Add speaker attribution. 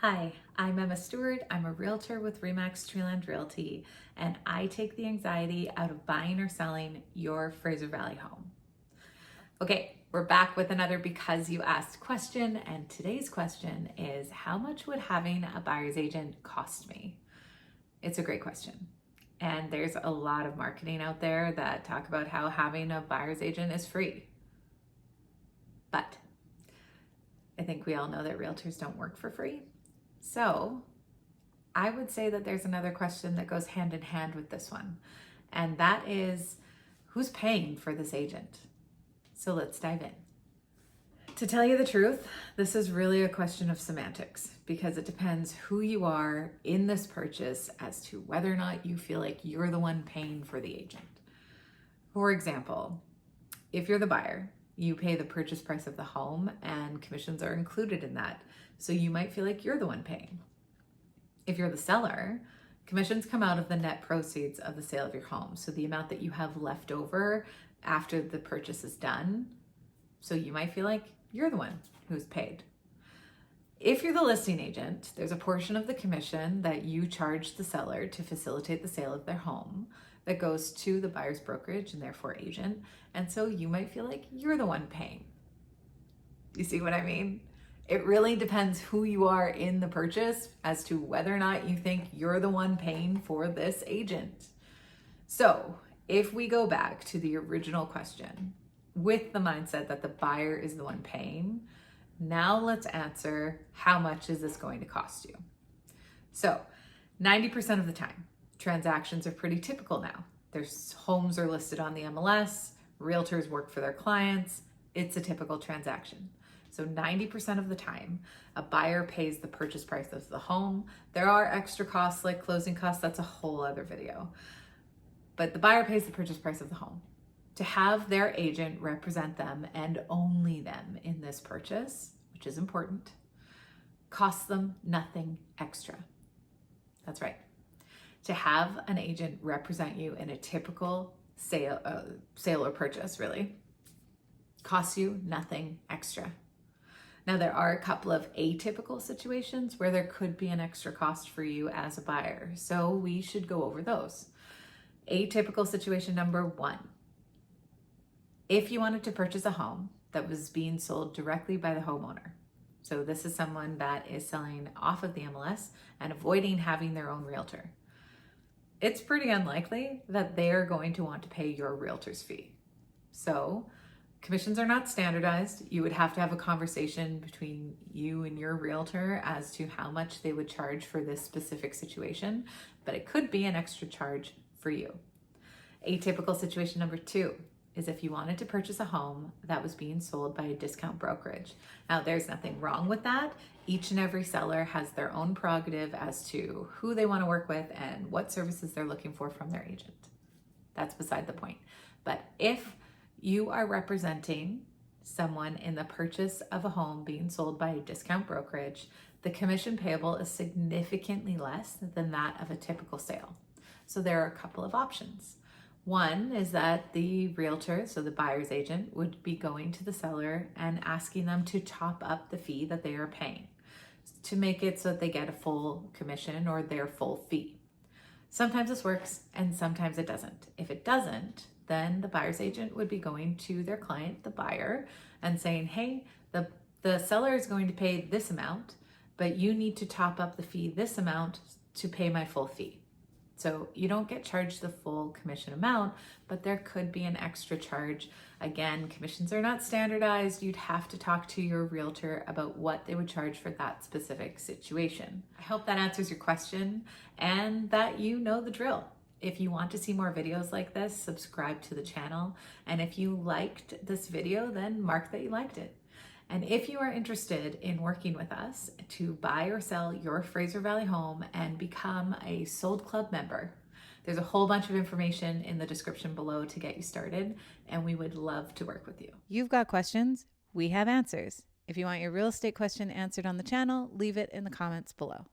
Speaker 1: Hi, I'm Emma Stewart. I'm a realtor with Remax Treeland Realty, and I take the anxiety out of buying or selling your Fraser Valley home. Okay, we're back with another Because You Asked question, and today's question is, how much would having a buyer's agent cost me? It's a great question. And there's a lot of marketing out there that talk about how having a buyer's agent is free. But I think we all know that realtors don't work for free. So I would say that there's another question that goes hand in hand with this one, and that is, who's paying for this agent? So let's dive in. To tell you the truth, this is really a question of semantics because it depends who you are in this purchase as to whether or not you feel like you're the one paying for the agent. For example, if you're the buyer, you pay the purchase price of the home and commissions are included in that. So you might feel like you're the one paying. If you're the seller, commissions come out of the net proceeds of the sale of your home. So the amount that you have left over after the purchase is done. So you might feel like you're the one who's paid. If you're the listing agent, there's a portion of the commission that you charge the seller to facilitate the sale of their home that goes to the buyer's brokerage and therefore agent. And so you might feel like you're the one paying. You see what I mean? It really depends who you are in the purchase as to whether or not you think you're the one paying for this agent. So if we go back to the original question with the mindset that the buyer is the one paying, now let's answer, how much is this going to cost you? So 90% of the time, transactions are pretty typical now. Their homes are listed on the MLS, realtors work for their clients. It's a typical transaction. So 90% of the time, a buyer pays the purchase price of the home. There are extra costs like closing costs. That's a whole other video. But the buyer pays the purchase price of the home. To have their agent represent them and only them in this purchase, which is important, costs them nothing extra. That's right. To have an agent represent you in a typical sale or purchase really costs you nothing extra. Now, there are a couple of atypical situations where there could be an extra cost for you as a buyer, so we should go over those. Atypical situation number one. If you wanted to purchase a home that was being sold directly by the homeowner, so this is someone that is selling off of the MLS and avoiding having their own realtor, it's pretty unlikely that they're going to want to pay your realtor's fee. So commissions are not standardized. You would have to have a conversation between you and your realtor as to how much they would charge for this specific situation, but it could be an extra charge for you. Atypical situation number two is if you wanted to purchase a home that was being sold by a discount brokerage. Now, there's nothing wrong with that. Each and every seller has their own prerogative as to who they want to work with and what services they're looking for from their agent. That's beside the point. But if you are representing someone in the purchase of a home being sold by a discount brokerage, the commission payable is significantly less than that of a typical sale. So there are a couple of options. One is that the realtor, so the buyer's agent, would be going to the seller and asking them to top up the fee that they are paying to make it so that they get a full commission or their full fee. Sometimes this works and sometimes it doesn't. If it doesn't, then the buyer's agent would be going to their client, the buyer, and saying, hey, the seller is going to pay this amount, but you need to top up the fee this amount to pay my full fee. So you don't get charged the full commission amount, but there could be an extra charge. Again, commissions are not standardized. You'd have to talk to your realtor about what they would charge for that specific situation. I hope that answers your question and that you know the drill. If you want to see more videos like this, subscribe to the channel. And if you liked this video, then mark that you liked it. And if you are interested in working with us to buy or sell your Fraser Valley home and become a Sold Club member, there's a whole bunch of information in the description below to get you started, and we would love to work with you.
Speaker 2: You've got questions, we have answers. If you want your real estate question answered on the channel, leave it in the comments below.